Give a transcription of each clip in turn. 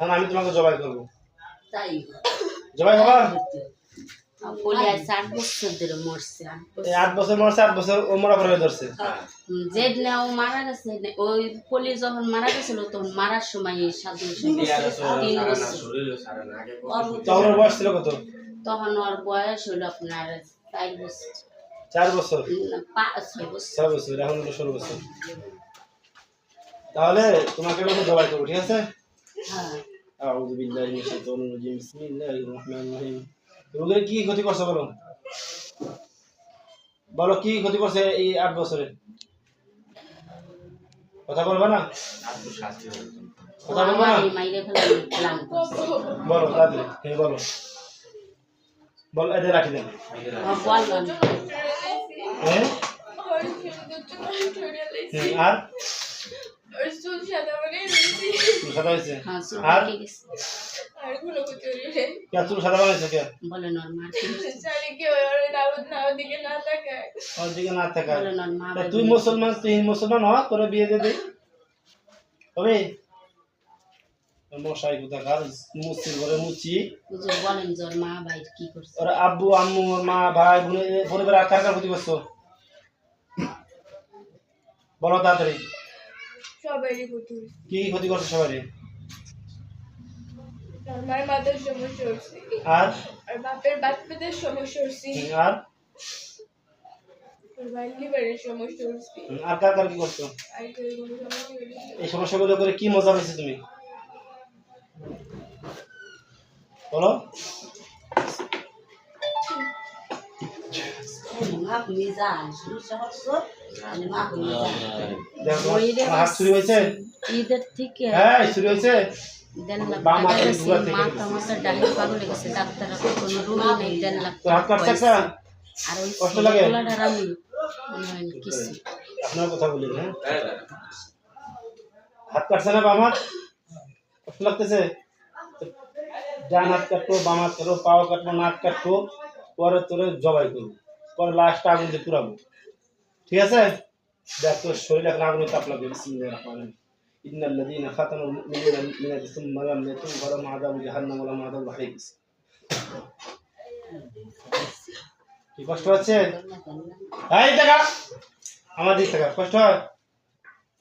এখন আমি তোমাকে জবাই করবো। তাই জবাই হবা? বলে আজ 8 বছর ধরে মরছে। 8 বছর মরছে, 8 বছর ও মরা পরে ধরছে। যেদিন ও মারা গেছে, ওই পলি যখন মারা গেছিল তখন মারার সময় 7 বছর 3 বছর। তখন ওর বয়স ছিল কত? তখন ওর বয়স হলো আপনার 4 বছর। 4 বছর? 6 বছর। 6 বছর, এখন হলো 16 বছর। তাহলে তোমাকে আমি জবাই করবো, ঠিক আছে? হ্যাঁ। আউযু বিল্লাহি মিনাশ শাইতানির রাজিম, বিসমিল্লাহির রহমানির রহিম। রোগের কি ক্ষতি করছে বলো? বলো কি ক্ষতি করছে এই 8 বছরে? কথা বলবা না? কথা বলবা না? মাইরে ফেলার প্ল্যান করছে। বলো তাড়াতাড়ি, হ্যাঁ বলো। বল, এটা রাখি দেন। বললাম হ্যাঁ? আর চুল সাদা হয়েছে? হ্যাঁ আর ঠিক আছে। কে চুল সাদা বানাইছে কে? বলেন ওর মা কি ওর দিকে না থাকা। বলেন ওর মা তুই মুসলমান হ, তোরে বিয়ে দিয়ে দিই হবে? মশাই কোথাকার, মুসির ঘরে মুচি। হুজুর বলেন যে ওর মা ভাই কি করছে। ওর আব্বু আম্মু, ওর মা ভাই পরিবার কার কার ক্ষতি করছো? বলো তাড়াতাড়ি। সবারই ক্ষতি। কি ক্ষতি করছো সবারই? আমার মাথার সমস্যা হচ্ছে, আর বাপের বাচ্চাদের সমস্যা হচ্ছে, আর ভাইয়ের লিভারের সমস্যা হচ্ছে, আর কার কার কি করছো? আর কেউ কোনো সমস্যা হচ্ছে। এই সমস্যাগুলো করে কি মজা পেয়েছো তুমি? বলো। আপনি যান শুরু সহস্র আপনি যান দেখো, হাত চুরি হয়েছে? ঈদের থেকে হ্যাঁ চুরি হয়েছে। বাম হাতে দুবার থেকে মাথা ডাক্তার পাগল হয়ে গেছে, ডাক্তাররা কোনো রুগী নেই, 1.5 লাখ তো হাত কাটছে একটা? আর ওই কষ্ট লাগে? পোলাটার আমি মনে হয় না কিছু। আপনার কথা বলি, হ্যাঁ? হাত কাটছে না বাম হাত? কষ্ট লাগতেছে? ডান হাত কাটবো, বাম হাত কাটবো, পাও কাটবো, নাক কাটবো, পরে তোরে জবাই করবো, পরে লাস্টটা আগুন দিয়ে পুরাবো, ঠিক আছে? দেখ তোর শরীর এখন আগুনে তাপ লাগবে। বিসমিল্লাহির রহমানির রহিম। ইন্নাল্লাযীনা ফাতানুল মুমিনিনা ওয়াল মুমিনাতি সুম্মা লাম ইয়াতুবু ফালাহুম আযাবু জাহান্নাম ওয়া লাহুম আযাবুল হারিক। কি কষ্ট হচ্ছে? এই টাকা আমার দিক টাকা কষ্ট হয়?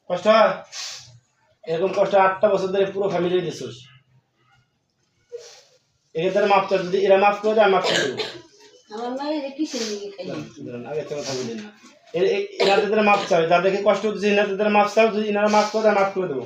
কষ্ট হয়? এরকম কষ্ট 8টা বছর ধরে পুরো ফ্যামিলি দিছিস। এদের মাফ কর, যদি এরা মাফ করে দেয় আমি মাফ করে দেবো। আমার মায়ের কিসের লিগে খাই আগে তো কথা বলি না। এনাদের মাফ চাই, যাদেরকে কষ্ট হচ্ছে এনাদের মাফ চাও, যদি এনারা মাফ করে দেয় মাফ করে দেবো।